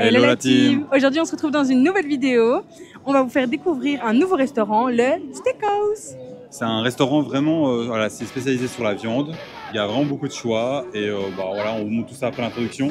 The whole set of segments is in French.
Hello la team. Aujourd'hui on se retrouve dans une nouvelle vidéo. On va vous faire découvrir un nouveau restaurant, le Steakhouse. C'est un restaurant vraiment, voilà, c'est spécialisé sur la viande. Il y a vraiment beaucoup de choix et voilà, on vous montre tout ça après l'introduction.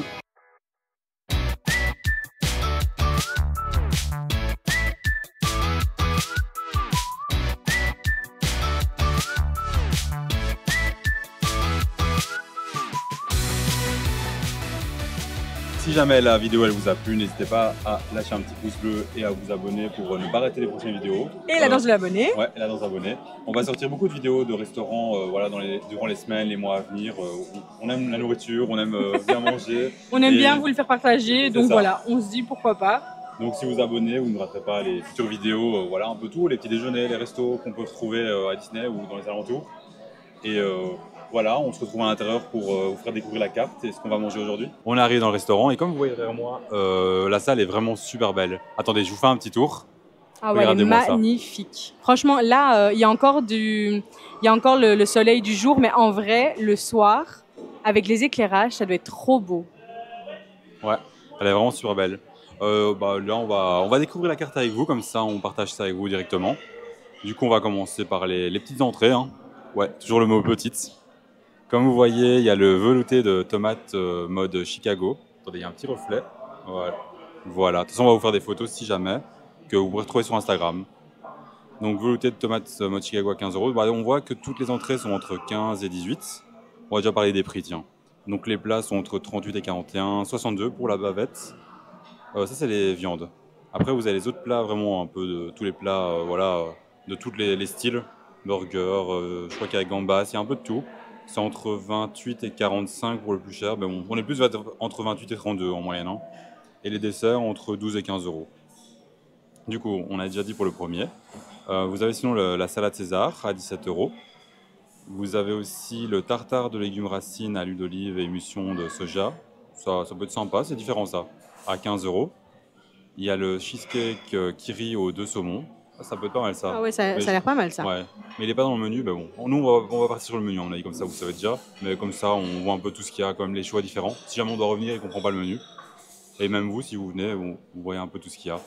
Si jamais la vidéo elle vous a plu, n'hésitez pas à lâcher un petit pouce bleu et à vous abonner pour ne pas rater les prochaines vidéos. Et la danse de l'abonné. Ouais, la danse d'abonné. On va sortir beaucoup de vidéos de restaurants voilà, durant les semaines, les mois à venir. On aime la nourriture, on aime bien manger. On aime bien vous le faire partager, donc voilà, on se dit pourquoi pas. Donc si vous abonnez, vous ne raterez pas les futures vidéos, voilà un peu tout, les petits déjeuners, les restos qu'on peut retrouver à Disney ou dans les alentours. Et voilà, on se retrouve à l'intérieur pour vous faire découvrir la carte et ce qu'on va manger aujourd'hui. On arrive dans le restaurant et comme vous voyez derrière moi, la salle est vraiment super belle. Attendez, je vous fais un petit tour. Ah ouais, elle est magnifique. Franchement, là, il y a encore le soleil du jour, mais en vrai, le soir, avec les éclairages, ça doit être trop beau. Ouais, elle est vraiment super belle. Là, on va découvrir la carte avec vous, comme ça on partage ça avec vous directement. Du coup, on va commencer par les petites entrées. Hein. Ouais, toujours le mot petite. Comme vous voyez, il y a le velouté de tomates mode Chicago. Attendez, il y a un petit reflet. Voilà. De toute façon, on va vous faire des photos si jamais, que vous pourrez retrouver sur Instagram. Donc, velouté de tomates mode Chicago à 15 €. On voit que toutes les entrées sont entre 15 et 18. On va déjà parler des prix, tiens. Donc, les plats sont entre 38 et 41, 62 pour la bavette. Ça, c'est les viandes. Après, vous avez les autres plats, vraiment un peu de tous les plats, voilà, de tous les styles. Burger, je crois qu'il y a gambas, il y a un peu de tout. C'est entre 28 et 45 pour le plus cher. Mais bon, on est plus entre 28 et 32 en moyenne. Hein. Et les desserts entre 12 et 15 €. Du coup, on a déjà dit pour le premier. Vous avez sinon la salade César à 17 €. Vous avez aussi le tartare de légumes racines à l'huile d'olive et émulsion de soja. Ça peut être sympa, c'est différent ça. À 15 €. Il y a le cheesecake kiri aux 2 saumons. Ça peut être pas mal ça. Ah ouais, ça a l'air pas mal ça. Ouais, mais il n'est pas dans le menu. Ben bon. Nous, on va partir sur le menu, on a dit comme ça, vous savez déjà. Mais comme ça, on voit un peu tout ce qu'il y a, quand même les choix différents. Si jamais on doit revenir et qu'on ne comprend pas le menu. Et même vous, si vous venez, vous voyez un peu tout ce qu'il y a.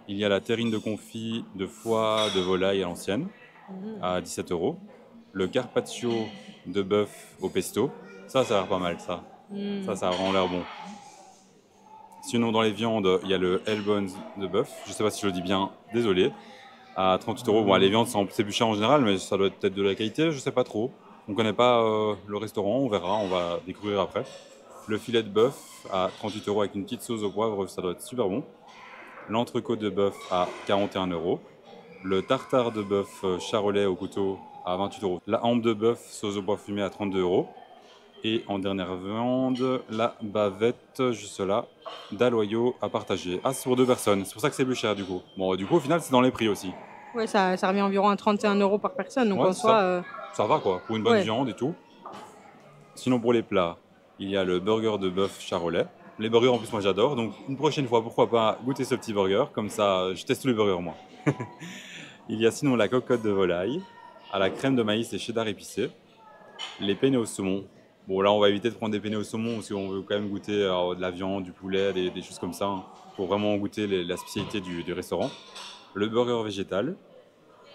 Il y a la terrine de confit de foie de volaille à l'ancienne, à 17 €. Le carpaccio de bœuf au pesto. Ça a l'air pas mal, ça. Ça a vraiment l'air bon. Sinon, dans les viandes, il y a le L-bones de bœuf. Je ne sais pas si je le dis bien, désolé. À 38 €. Bon, les viandes, c'est plus cher en général, mais ça doit être peut-être de la qualité, je ne sais pas trop. On ne connaît pas le restaurant, on verra, on va découvrir après. Le filet de bœuf à 38 € avec une petite sauce au poivre, ça doit être super bon. L'entrecôte de bœuf à 41 €. Le tartare de bœuf charolais au couteau à 28 €. La hampe de bœuf sauce au poivre fumé à 32 €. Et en dernière viande, la bavette, juste là, d'aloyau à partager. Ah, c'est pour 2 personnes, c'est pour ça que c'est plus cher du coup. Bon, du coup, au final, c'est dans les prix aussi. Ouais, ça revient environ à 31 € par personne, donc ouais, en soi... Ça va quoi, pour une bonne viande et tout. Sinon, pour les plats, il y a le burger de bœuf charolais. Les burgers, en plus, moi j'adore, donc une prochaine fois, pourquoi pas goûter ce petit burger, comme ça, je teste tous les burgers moi. Il y a sinon la cocotte de volaille, à la crème de maïs et cheddar épicé, les penne au saumon. Bon, là, on va éviter de prendre des penne au saumon parce qu'on veut quand même goûter de la viande, du poulet, des choses comme ça, hein, pour vraiment goûter la spécialité du restaurant. Le burger végétal,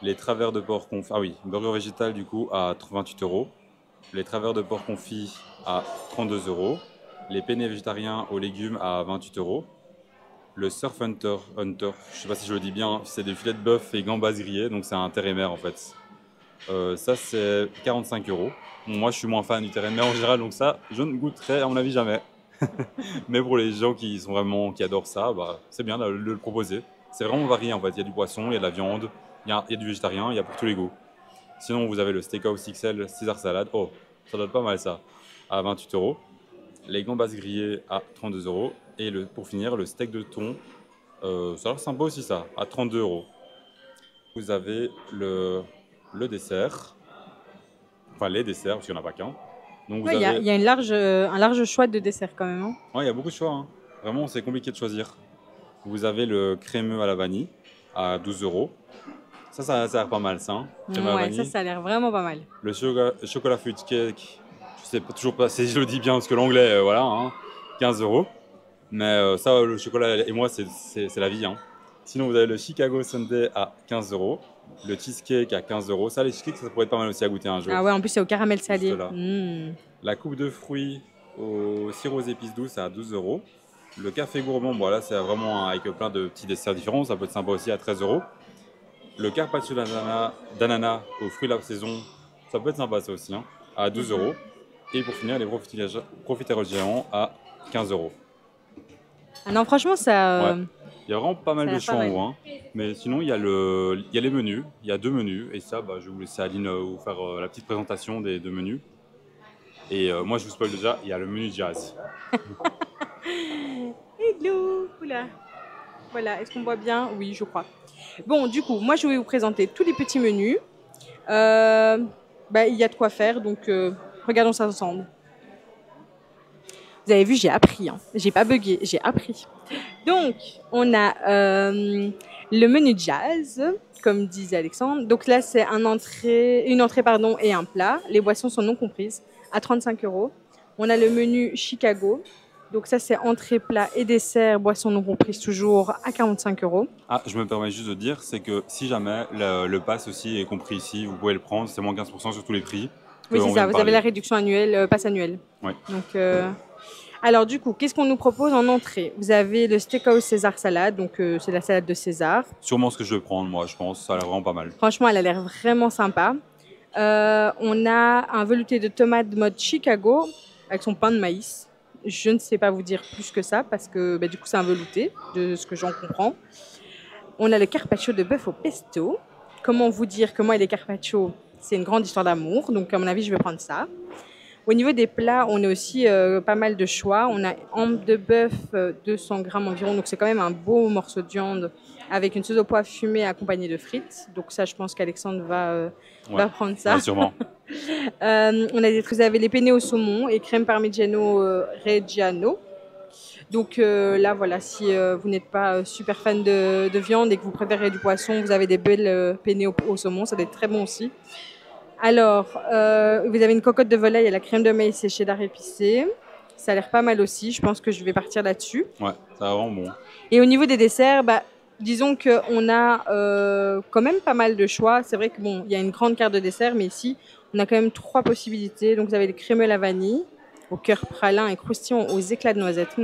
les travers de porc confit. Ah oui, burger végétal du coup à 28 €. Les travers de porc confit à 32 €. Les penne végétariens aux légumes à 28 €. Le surf hunter, je ne sais pas si je le dis bien, c'est des filets de bœuf et gambas grillés, donc c'est un terre et mer en fait. Ça c'est 45 €. Moi je suis moins fan du terre et mer en général, donc ça je ne goûterai à mon avis jamais. Mais pour les gens qui adorent ça, c'est bien de le proposer. C'est vraiment varié en fait, il y a du poisson, il y a de la viande, il y a du végétarien, il y a pour tous les goûts. Sinon vous avez le Steakhouse XL César salade, oh ça doit être pas mal ça, à 28 €. Les gambas grillées à 32 €. Et pour finir, le steak de thon, ça a l'air sympa aussi ça, à 32 €. Vous avez le dessert, enfin les desserts, parce qu'il n'y en a pas qu'un. Il y a un large choix de desserts quand même. Hein. Ouais, il y a beaucoup de choix. Hein. Vraiment, c'est compliqué de choisir. Vous avez le crémeux à la vanille à 12 €. Ça a l'air pas mal ça. Hein. Ouais, ça a l'air vraiment pas mal. Le chocolat fruit cake, je sais toujours pas si je le dis bien parce que l'anglais, voilà, hein, 15 €. Mais ça, le chocolat et moi, c'est la vie, hein. Sinon, vous avez le Chicago Sundae à 15 euros. Le cheesecake à 15 euros. Ça, les cheesecakes, ça pourrait être pas mal aussi à goûter un jour. Ah ouais, en plus, c'est au caramel Juste salé. là. La coupe de fruits au sirop aux épices douces à 12 euros. Le café gourmand, bon là, c'est vraiment avec plein de petits desserts différents. Ça peut être sympa aussi à 13 euros. Le carpaccio d'ananas aux fruits de la saison, ça peut être sympa ça aussi, hein, à 12 euros. Et pour finir, les profiteroles géants à 15 euros. Ah non, franchement, ça. Ouais. Il y a vraiment pas mal de choix en haut, hein. Mais sinon, il y a les menus. Il y a 2 menus. Et ça, je vais vous laisser Aline vous faire la petite présentation des 2 menus. Et moi, je vous spoil déjà, il y a le menu jazz. Hello, oula. Voilà, est-ce qu'on voit bien? Oui, je crois. Bon, du coup, moi, je vais vous présenter tous les petits menus. Il y a de quoi faire, donc regardons ça ensemble. Vous avez vu, j'ai appris. Hein. J'ai pas bugué, j'ai appris. Donc, on a le menu jazz, comme disait Alexandre. Donc là, c'est une entrée et un plat. Les boissons sont non comprises, à 35 euros. On a le menu Chicago. Donc ça, c'est entrée, plat et dessert, boissons non comprises toujours à 45 euros. Ah, je me permets juste de dire, c'est que si jamais le pass aussi est compris ici, vous pouvez le prendre, c'est moins 15% sur tous les prix. Oui, c'est ça, vous avez la réduction annuelle, passe annuelle. Oui. Donc, alors du coup, qu'est-ce qu'on nous propose en entrée? Vous avez le steakhouse César salade, donc c'est la salade de César. Sûrement ce que je vais prendre, moi, je pense, ça a l'air vraiment pas mal. Franchement, elle a l'air vraiment sympa. On a un velouté de tomates mode Chicago, avec son pain de maïs. Je ne sais pas vous dire plus que ça, parce que du coup, c'est un velouté, de ce que j'en comprends. On a le carpaccio de bœuf au pesto. Comment vous dire que moi et les carpaccio, c'est une grande histoire d'amour, donc à mon avis, je vais prendre ça. Au niveau des plats, on a aussi pas mal de choix. On a hampe de bœuf, 200 grammes environ, donc c'est quand même un beau morceau de viande avec une sauce au poivre fumée accompagnée de frites. Donc ça, je pense qu'Alexandre va prendre ça. Ouais, sûrement. Vous avez les penne au saumon et crème parmigiano reggiano. Donc là, voilà, si vous n'êtes pas super fan de viande et que vous préférez du poisson, vous avez des belles penne au saumon, ça doit être très bon aussi. Alors, vous avez une cocotte de volaille à la crème de maïs et cheddar épicé. Ça a l'air pas mal aussi, je pense que je vais partir là-dessus. Ouais, ça a vraiment bon. Et au niveau des desserts, disons qu'on a quand même pas mal de choix. C'est vrai que bon, il y a une grande carte de dessert, mais ici, on a quand même 3 possibilités. Donc, vous avez le crémeux à la vanille, au cœur pralin et croustillant aux éclats de noisettes.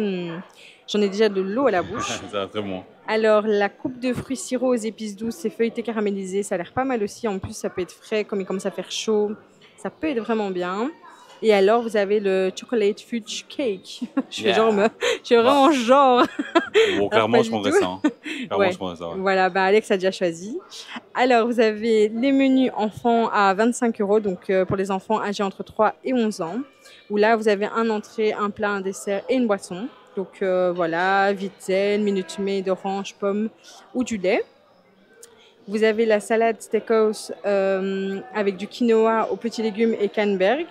J'en ai déjà de l'eau à la bouche. Ça a très bon. Alors, la coupe de fruits sirop aux épices douces et feuilleté caramélisé, ça a l'air pas mal aussi. En plus, ça peut être frais, comme il commence à faire chaud. Ça peut être vraiment bien. Et alors, vous avez le chocolate fudge cake. Je fais vraiment genre. Bon, clairement, je prendrais ça. Hein. Clairement, je prendrais ça. Ouais. Voilà, Alex a déjà choisi. Alors, vous avez les menus enfants à 25 euros, donc pour les enfants âgés entre 3 et 11 ans. Où là, vous avez un entrée, un plat, un dessert et une boisson. Donc voilà, Vitzel, Minute Maid, d'orange, pomme ou du lait. Vous avez la salade steakhouse avec du quinoa aux petits légumes et canneberg.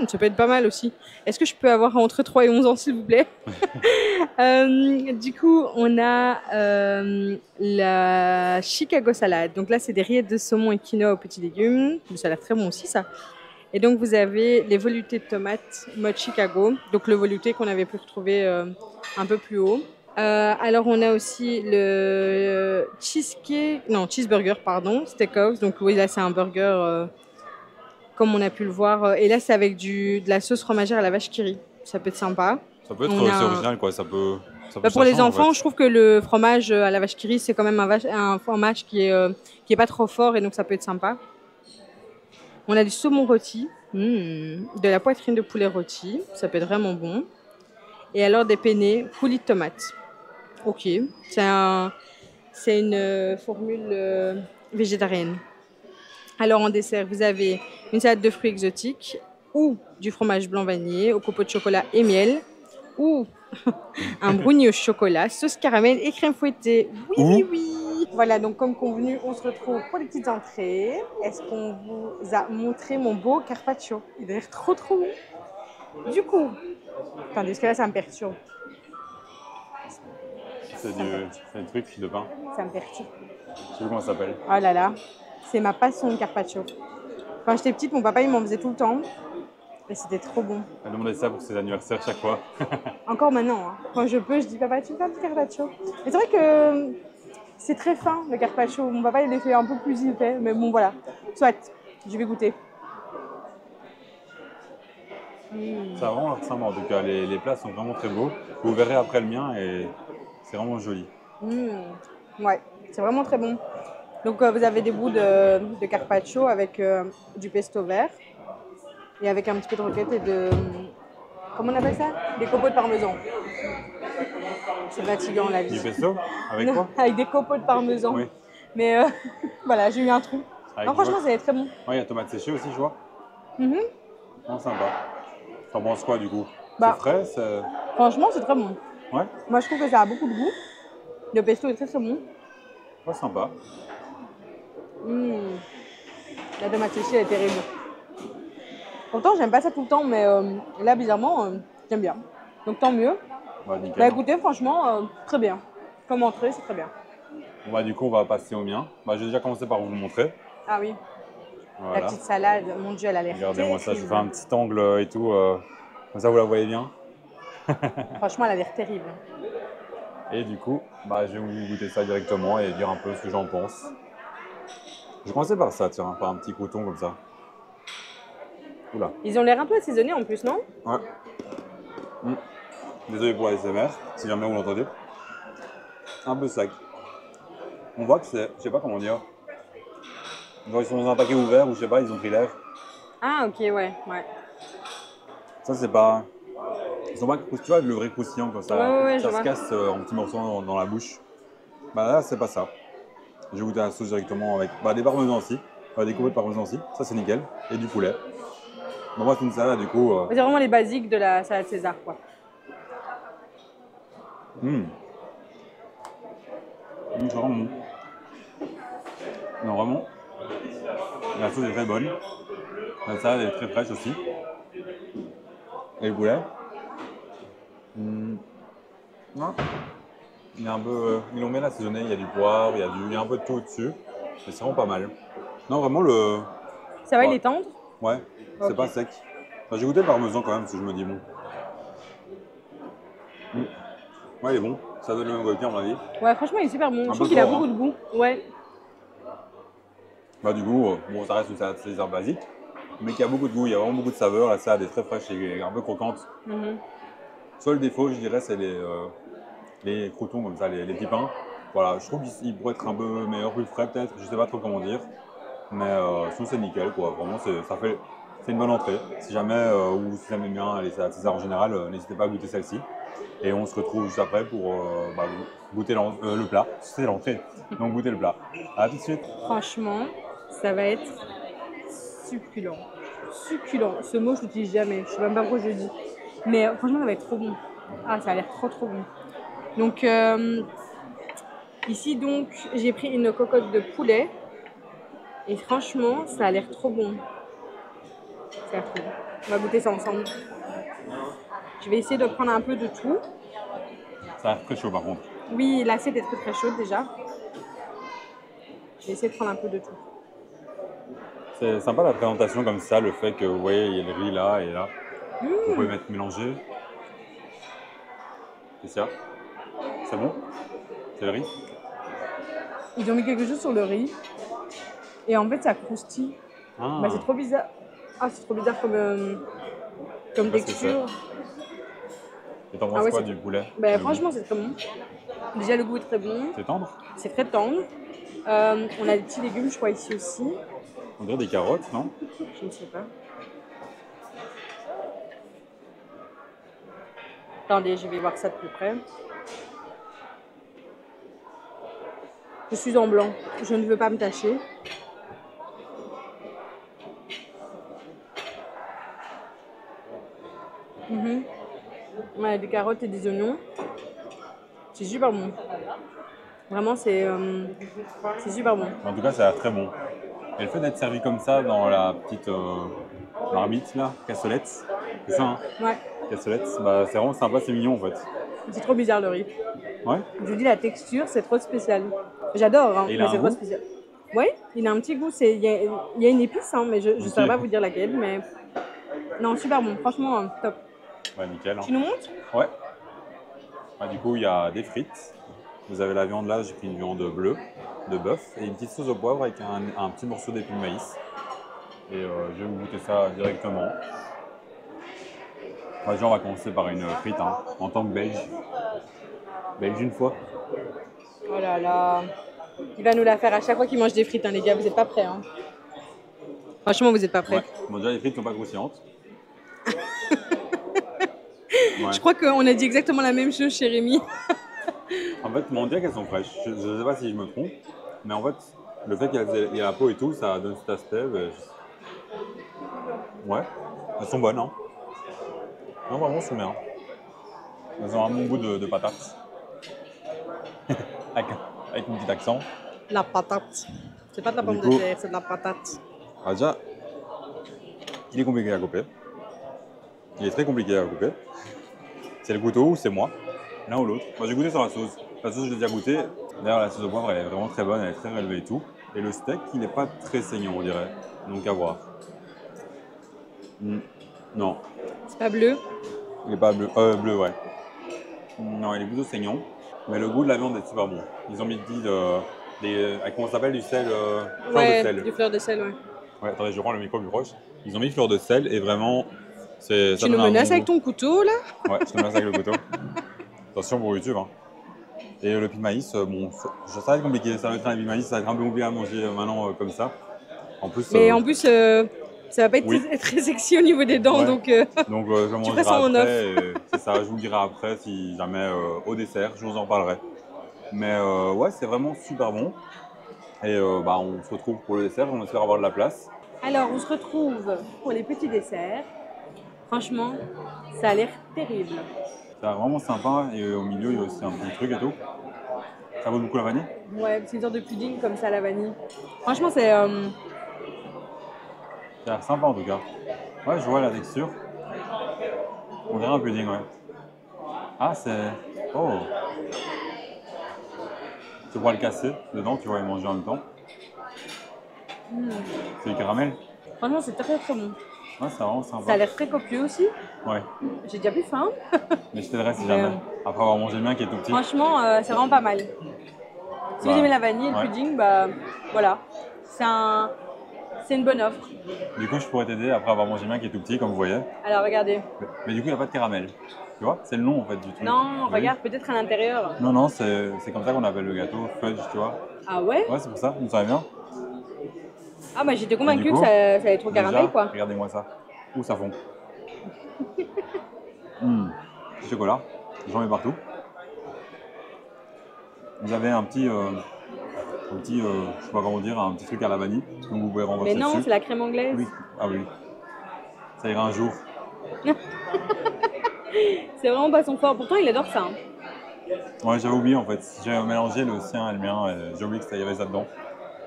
Ça peut être pas mal aussi. Est-ce que je peux avoir entre 3 et 11 ans, s'il vous plaît? Du coup, on a la Chicago salade. Donc là, c'est des rillettes de saumon et quinoa aux petits légumes. Ça a l'air très bon aussi, ça. Et donc, vous avez les veloutés de tomates mode Chicago. Donc, le velouté qu'on avait pu retrouver un peu plus haut. Alors, on a aussi le cheeseburger, steakhouse. Donc, oui, là, c'est un burger comme on a pu le voir. Et là, c'est avec de la sauce fromagère à la vache qui rit. Ça peut être sympa. Ça peut être c'est original, quoi. Ça peut pour les enfants, je trouve que le fromage à la vache qui rit, c'est quand même un fromage qui est pas trop fort et donc ça peut être sympa. On a du saumon rôti, de la poitrine de poulet rôti, ça peut être vraiment bon. Et alors des penne coulis de tomates. Ok, c'est une formule végétarienne. Alors en dessert, vous avez une salade de fruits exotiques ou du fromage blanc vanillé au copeaux de chocolat et miel ou un brownie au chocolat, sauce caramel et crème fouettée. Oui. Voilà, donc comme convenu, on se retrouve pour les petites entrées. Est-ce qu'on vous a montré mon beau carpaccio? Il a l'air trop bon. Du coup, attendez, parce que là, ça me perturbe. C'est un truc de pain. Ça me perturbe. Je sais plus comment ça s'appelle. Oh là là, c'est ma passion, le carpaccio. Quand j'étais petite, mon papa, il m'en faisait tout le temps. Et c'était trop bon. Elle demandait ça pour ses anniversaires chaque fois. Encore maintenant, hein. Quand je peux, je dis papa, tu me fais un petit carpaccio. Et c'est vrai que c'est très fin le carpaccio. Mon papa, il les fait un peu plus épais. Mais bon, voilà. Soit, je vais goûter. Ça a vraiment l'air sympa en tout cas. Les plats sont vraiment très beaux. Vous verrez après le mien et c'est vraiment joli. Ouais, c'est vraiment très bon. Donc, vous avez des bouts de carpaccio avec du pesto vert et avec un petit peu de roquette et de. Comment on appelle ça? Des copeaux de parmesan. C'est fatigant la vie. Du pesto? Avec quoi? Avec des copeaux de parmesan. Oui. Mais voilà, j'ai eu un trou. Non, franchement, ça va être très bon. Ouais, il y a tomate séchée aussi, je vois. Non, sympa. T'en penses quoi du coup? Bah, c'est frais? Franchement, c'est très bon. Ouais? Moi, je trouve que ça a beaucoup de goût. Le pesto est très très bon. Ouais, sympa. La tomate séchée, elle est terrible. Pourtant, j'aime pas ça tout le temps, mais là, bizarrement, j'aime bien. Donc, tant mieux. Bah, nickel. Bah, écoutez, franchement, très bien. Comme entrée, c'est très bien. Bon, bah, du coup, on va passer au mien. Bah, j'ai déjà commencé par vous le montrer. Ah oui, Voilà. la petite salade, mon Dieu, elle a l'air Regardez-moi ça, je terrible. fais un petit angle et tout. Comme ça, vous la voyez bien. Franchement, elle a l'air terrible. Et du coup, bah, je vais vous goûter ça directement et dire un peu ce que j'en pense. Je vais commencer par ça, tiens, par un petit coton comme ça. Oula. Ils ont l'air un peu assaisonnés en plus, non? Ouais. Désolé pour la SMR, si jamais vous l'entendez. Un peu sec. On voit que c'est, je sais pas comment dire. Genre ils sont dans un paquet ouvert ou je sais pas, ils ont pris l'air. Ah, ok, ouais. Ça c'est pas. Ils sont pas, tu vois, le vrai croustillant comme ça. Ouais, ça je se vois. casse en petits morceaux dans la bouche. Bah là c'est pas ça. J'ai goûté la sauce directement avec des parmesans aussi. Des copeaux de parmesan aussi. Ça c'est nickel. Et du poulet. Bon, moi c'est une salade du coup. C'est vraiment les basiques de la salade César, quoi. C'est vraiment bon. Non, vraiment. La sauce est très bonne. La salade est très fraîche aussi. Et le poulet. Non. Il est un peu. Ils l'ont bien assaisonné, il y a du poivre, il y a un peu de tout au-dessus. Mais c'est vraiment pas mal. Non, vraiment le. Ça va, Ouais. il est tendre? Ouais, c'est Ok. pas sec. Enfin, j'ai goûté le parmesan quand même, parce que je me dis bon. Ouais, il est bon. Ça donne le même goût à mon avis. Ouais, franchement, il est super bon. Je peu trouve qu'il a fort, beaucoup de goût. Ouais. Bah, du coup, bon, ça reste une salade César basique, mais qui a beaucoup de goût. Il y a vraiment beaucoup de saveur. La salade est très fraîche et un peu croquante. Seul défaut, je dirais, c'est les croutons comme ça, les petits pains. Voilà, je trouve qu'ils pourraient être un peu meilleurs, plus frais peut-être. Je sais pas trop comment dire. Mais sinon, c'est nickel, quoi. Vraiment, c'est une bonne entrée. Si jamais, ou si vous aimez bien les salades César en général, n'hésitez pas à goûter celle-ci. Et on se retrouve juste après pour goûter le plat. C'est l'entrée, donc goûter le plat. À tout de suite. Franchement, ça va être succulent. Succulent. Ce mot, je l'utilise jamais. Je sais même pas pourquoi je le dis. Mais franchement, ça va être trop bon. Ah, ça a l'air trop bon. Donc, ici, donc, j'ai pris une cocotte de poulet. Et franchement, ça a l'air trop bon. Ça a l'air trop bon. On va goûter ça ensemble. Je vais essayer de prendre un peu de tout. Ça a l'air très chaud par contre. Oui, l'assiette est très chaude déjà. Je vais essayer de prendre un peu de tout. C'est sympa la présentation comme ça, le fait que vous voyez, il y a le riz là et là. Vous pouvez mettre mélanger. C'est ça. C'est bon? C'est le riz? Ils ont mis quelque chose sur le riz. Et en fait, ça croustille. Ah. Bah, c'est trop bizarre. Ah, c'est trop bizarre comme texture. Et t'en penses quoi du poulet? Bah, franchement, c'est très bon. Déjà, le goût est très bon. C'est tendre? C'est très tendre. On a des petits légumes, je crois, ici aussi. On dirait des carottes, non? Je ne sais pas. Attendez, je vais voir ça de plus près. Je suis en blanc. Je ne veux pas me tâcher. Ouais, des carottes et des oignons. C'est super bon. Vraiment, c'est super bon. En tout cas, ça a l'air très bon. Et le fait d'être servi comme ça dans la petite marmite là, cassolette, c'est ça, hein? Ouais. Cassolette, bah, c'est vraiment sympa, c'est mignon en fait. C'est trop bizarre le riz. Ouais. Je vous dis, la texture, c'est trop spécial. J'adore, hein, Et il mais a c'est un trop goût? spécial. Oui, il a un petit goût. Il y a une épice, hein, mais je ne saurais pas vous dire laquelle. Mais Non, super bon, franchement, top. Ouais, nickel. Hein. Tu nous montres? Ouais. Ah, du coup, il y a des frites. Vous avez la viande là, j'ai pris une viande bleue de bœuf et une petite sauce au poivre avec un petit morceau d'épi de maïs. Et je vais vous goûter ça directement. Enfin, déjà, on va commencer par une frite hein, en tant que belge. Belge une fois. Oh là là. Il va nous la faire à chaque fois qu'il mange des frites, hein, les gars. Vous n'êtes pas prêts. Hein. Franchement, vous n'êtes pas prêts. Ouais. Bon, déjà, les frites sont pas croustillantes. Ouais. Je crois qu'on a dit exactement la même chose chez Rémi. En fait, on dirait qu'elles sont fraîches. Je ne sais pas si je me trompe. Mais en fait, le fait qu'il y a la peau et tout, ça donne cet aspect. Ouais, elles sont bonnes. Hein. Non, vraiment, elles sont bien. Elles ont un bon goût de patates. avec un petit accent. La patate. C'est pas de la pomme de terre, c'est de la patate. Ah, déjà, il est compliqué à couper. Il est très compliqué à couper. C'est le couteau ou c'est moi, l'un ou l'autre. Moi j'ai goûté sur la sauce. La sauce, je l'ai déjà goûté. D'ailleurs, la sauce au poivre, elle est vraiment très bonne, elle est très relevée et tout. Et le steak, il n'est pas très saignant, on dirait. Donc à voir. Non. C'est pas bleu? Il n'est pas bleu. Bleu, ouais. Non, il est plutôt saignant. Mais le goût de la viande est super bon. Ils ont mis comment ça s'appelle, du sel fleur de sel. Du fleur de sel, ouais. Ouais, attendez, je prends le micro plus proche. Ils ont mis fleur de sel et vraiment, Tu nous menaces avec ton couteau, là? Ouais, je te menace avec le couteau. Attention pour YouTube. Hein. Et le pied de maïs, bon, ça va être compliqué. Ça va être un pied de maïs, ça va être un peu compliqué à manger maintenant comme ça. En plus, mais en plus, ça va pas être très sexy au niveau des dents, ouais. donc je mangerai ça en après. C'est ça, je vous le dirai après si jamais au dessert, je vous en parlerai. Mais ouais, c'est vraiment super bon. Et on se retrouve pour le dessert, on espère avoir de la place. Alors, on se retrouve pour les petits desserts. Franchement, ça a l'air terrible. C'est vraiment sympa et au milieu, il y a aussi un petit truc et tout. Ça vaut beaucoup la vanille? Ouais, c'est une sorte de pudding comme ça à la vanille. Franchement, c'est... Ça a l'air sympa en tout cas. Ouais, je vois la texture. On dirait un pudding, ouais. Ah, c'est... Oh! Tu pourras le casser dedans, tu vas y manger en même temps. C'est du caramel. Franchement, c'est très très bon. Ouais, c'est vraiment sympa. Ça a l'air très copieux aussi. Ouais. J'ai déjà plus faim. Mais je t'aiderai si jamais. Après avoir mangé le mien qui est tout petit. Franchement, c'est vraiment pas mal. Si vous aimez la vanille et le pudding, bah voilà. C'est une bonne offre. Du coup, je pourrais t'aider après avoir mangé le mien qui est tout petit, comme vous voyez. Alors, regardez. Mais du coup, il n'y a pas de caramel. Tu vois, c'est le nom en fait du truc. Non, regarde, peut-être à l'intérieur. Non, c'est comme ça qu'on appelle le gâteau, fudge, tu vois. Ah ouais? Ouais, c'est pour ça, vous savez bien. Ah bah j'étais convaincue que ça allait être au caramel, quoi. Regardez-moi ça. Où ça fond. Du chocolat, j'en mets partout. Vous avez un petit, je sais pas comment dire, un petit truc à la vanille, donc vous pouvez renverser dessus. Mais non, c'est la crème anglaise. Oui, ah oui. Ça ira un jour. C'est vraiment pas son fort, pourtant il adore ça. Hein. Ouais, j'avais oublié en fait. J'ai mélangé le sien et le mien, j'ai oublié que ça y avait ça dedans.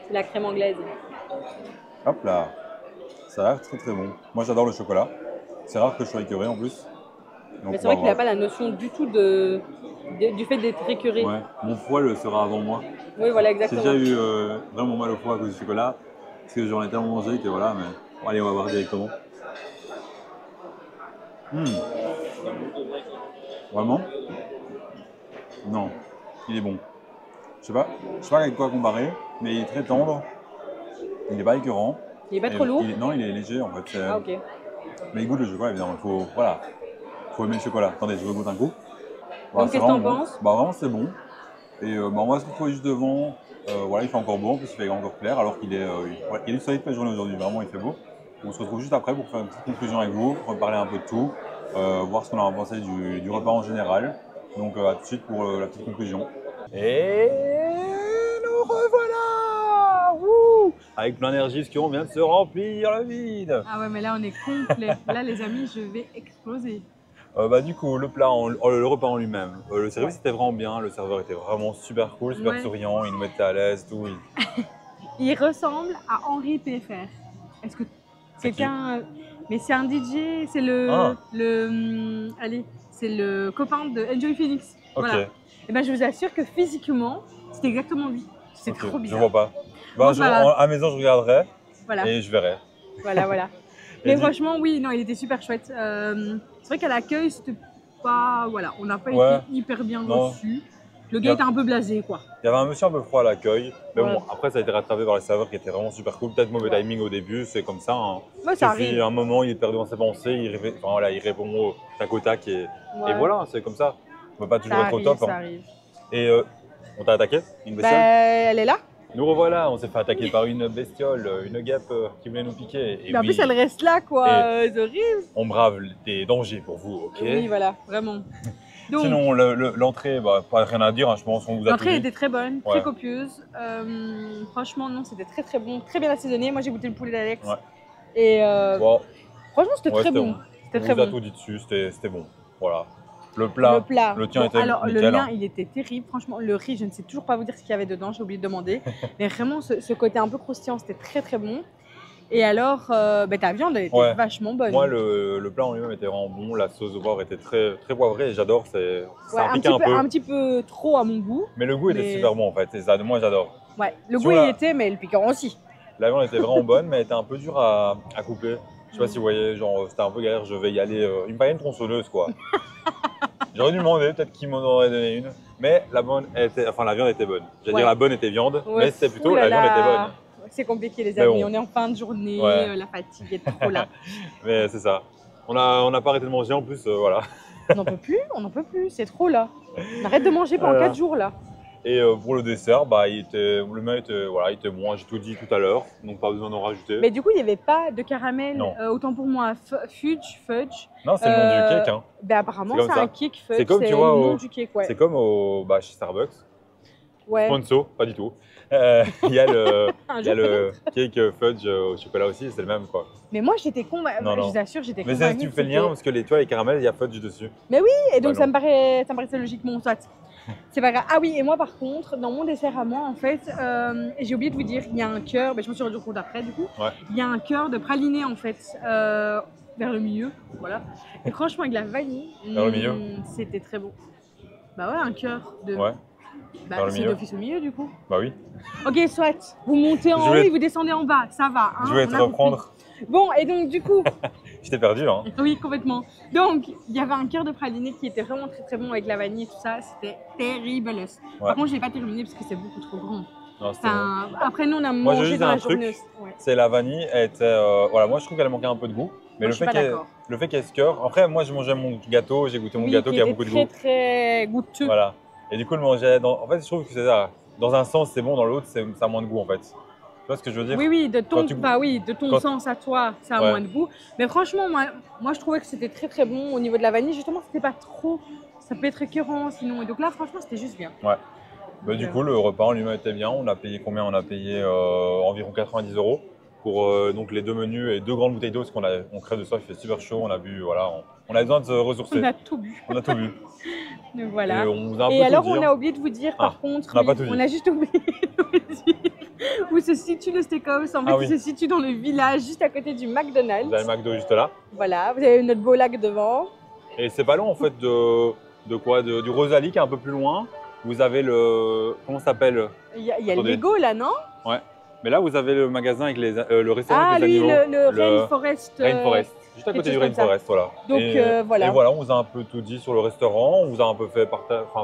C'est la crème anglaise. Hop là, ça a l'air très très bon. Moi j'adore le chocolat. C'est rare que je sois écœuré en plus. Donc, mais c'est vrai qu'il n'a pas la notion du tout du fait d'être écœuré. Ouais, mon foie le sera avant moi. Oui, voilà, exactement. J'ai déjà eu vraiment mal au foie à cause du chocolat. Parce que j'en ai tellement mangé que voilà, mais bon, allez, on va voir directement. Vraiment? Non, il est bon. Je sais pas avec quoi comparer, mais il est très tendre. Il n'est pas écœurant. Il est pas trop lourd? Non, il est léger en fait. Ah, ok. Mais il goûte le chocolat, évidemment. Faut aimer le chocolat. Attendez, je goûte un coup. Donc, qu'est-ce que t'en penses? Bah, vraiment, c'est bon. Et on va se retrouver juste devant. Voilà, il fait encore beau, en plus, il fait encore clair, alors qu'il est, il est du soleil toute la journée aujourd'hui. Vraiment, il fait beau. On se retrouve juste après pour faire une petite conclusion avec vous, reparler un peu de tout, voir ce qu'on a pensé du repas en général. Donc, à tout de suite pour la petite conclusion. Et nous revoilà! Wouh! Avec plein d'énergie, parce qu'on vient de se remplir le vide. Ah ouais, mais là, on est complet. Là, les amis, je vais exploser. Du coup, le repas en lui-même, le service était vraiment bien, le serveur était vraiment super cool, super souriant, il nous mettait à l'aise, tout. Il ressemble à Henri Pfeffer. Est-ce que quelqu'un... Mais c'est un DJ, c'est c'est le copain de Enjoy Phoenix. Ok. Voilà. Et ben, je vous assure que physiquement, c'est exactement lui. C'est trop bizarre. Je vois pas. À la maison, je regarderai et je verrai. Voilà. Mais franchement, oui, non, il était super chouette. C'est vrai qu'à l'accueil, c'était pas. Voilà, on n'a pas été hyper bien reçus. Le gars était un peu blasé, quoi. Il y avait un monsieur un peu froid à l'accueil. Mais bon, après, ça a été rattrapé par les serveurs qui étaient vraiment super cool. Peut-être mauvais timing au début, c'est comme ça. Hein. Ouais, ça arrive. À un moment, il est perdu dans ses pensées, il répond au tac au tac. Et voilà, c'est comme ça. On ne peut pas toujours être au top. Ça arrive. Et on t'a attaqué, une bestiole elle est là. Nous revoilà, on s'est fait attaquer par une bestiole, une guêpe qui voulait nous piquer. Mais en plus, elle reste là, quoi. C'est horrible. On brave des dangers pour vous, ok? Oui, voilà, vraiment. Donc, sinon, l'entrée, pas rien à dire, hein, je pense qu'on vous a l'entrée était très bonne, très copieuse. Franchement, non, c'était très très bon, très bien assaisonné. Moi, j'ai goûté le poulet d'Alex. Et franchement, c'était très bon. C'était très bon. On vous a tout dit dessus, c'était bon. Voilà. Le plat, le tien était alors, nickel, le mien, il était terrible. Franchement, le riz, je ne sais toujours pas vous dire ce qu'il y avait dedans, j'ai oublié de demander. Mais vraiment, ce côté un peu croustillant, c'était très très bon. Et alors, ta viande, elle était vachement bonne. Moi, le plat en lui-même était vraiment bon. La sauce au poivre était très, très poivrée et j'adore. Ça pique un peu. Un petit peu trop à mon goût. Mais le goût était super bon en fait. Et ça, moi, j'adore. Ouais, le goût, il était, mais le piquant aussi. La viande était vraiment bonne, mais elle était un peu dure à couper. Je sais pas si vous voyez, genre, c'était un peu galère. Je vais y aller. Il me fallait une tronçonneuse, quoi. J'aurais dû demander, peut-être qu'il m'en aurait donné une. Mais la viande était bonne. J'allais dire la bonne était viande, mais c'était plutôt la viande était bonne. C'est compliqué, les amis. On est en fin de journée, la fatigue est trop là. Mais c'est ça. On n'a pas arrêté de manger en plus, voilà. On n'en peut plus, c'est trop là. On arrête de manger pendant 4 jours là. Et pour le dessert, le mien était bon, j'ai tout dit tout à l'heure, donc pas besoin d'en rajouter. Mais du coup, il n'y avait pas de caramel, autant pour moi, fudge. Non, c'est le nom du cake. Hein. Apparemment, c'est un cake fudge, c'est comme, tu vois, le nom du cake, c'est comme chez Starbucks. Ouais. Sponsor, pas du tout. Il y a le cake fudge au chocolat aussi, c'est le même quoi. Mais moi j'étais convaincue, je vous assure, j'étais convaincue. Mais tu fais le lien parce que les caramels, il y a fudge dessus. Mais oui, et donc ça me paraissait logiquement soit. C'est pas grave. Ah oui, et moi par contre, dans mon dessert à moi en fait, j'ai oublié de vous dire, il y a un cœur, je me suis rendu compte après du coup, il y a un cœur de praliné en fait, vers le milieu, voilà. Et franchement avec la vanille, vers le milieu, c'était très bon. Bah ouais, un cœur de... Ouais. C'est d'office au milieu du coup. Bah oui. Ok, soit. Vous montez en haut et vous descendez en bas, ça va. Hein, je vais te reprendre. Bon, et donc du coup... Je t'ai perdu hein. Oui, complètement. Donc, il y avait un cœur de praliné qui était vraiment très très bon avec la vanille et tout ça. C'était terrible. Par contre, je l'ai pas terminé parce que c'est beaucoup trop grand. Non, bon. Après, nous, on a mangé dans la journée. C'est la vanille, elle était... moi je trouve qu'elle manquait un peu de goût. Mais le fait qu'il y ait ce cœur... Après, moi je mangeais mon gâteau, j'ai goûté mon gâteau qui a beaucoup de goût. Très goûteux. Voilà. Et du coup, le manger, en fait, je trouve que c'est ça. Dans un sens, c'est bon, dans l'autre, ça a moins de goût en fait. Tu vois ce que je veux dire? Oui, de ton sens à toi, ça a moins de goût. Mais franchement, moi, je trouvais que c'était très très bon au niveau de la vanille. Justement, c'était pas trop. Ça peut être écœurant sinon. Et donc là, franchement, c'était juste bien. Ouais. Bah, du coup, le repas en lui-même était bien. On a payé combien? On a payé environ 90 € pour donc les 2 menus et 2 grandes bouteilles d'eau parce qu'on crève de soif, il fait super chaud. On a bu, voilà. On a besoin de se ressourcer. On a tout bu. On a tout bu. Donc voilà. Et on vous a un peu alors, tout dit, on a oublié de vous dire, par contre, on a juste oublié de vous dire où se situe le steakhouse. En fait, il se situe dans le village, juste à côté du McDonald's. Vous avez le McDo juste là. Voilà, vous avez notre beau lac devant. Et c'est pas loin en fait du Rosalie qui est un peu plus loin. Vous avez le... Comment ça s'appelle? Il y a le Lego là, non? Ouais. Mais là, vous avez le magasin avec le restaurant avec les animaux. Le Rainforest. Rainforest. Juste à côté du Rainforest, voilà. Donc voilà. Et voilà, on vous a un peu tout dit sur le restaurant. On vous a un peu fait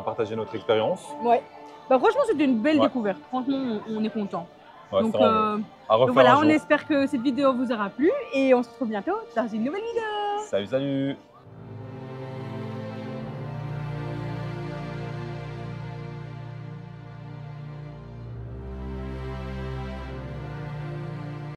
partager notre expérience. Ouais. Bah, franchement, c'était une belle découverte. Franchement, on est content. Ouais, donc voilà, on espère que cette vidéo vous aura plu et on se retrouve bientôt dans une nouvelle vidéo. Salut, salut.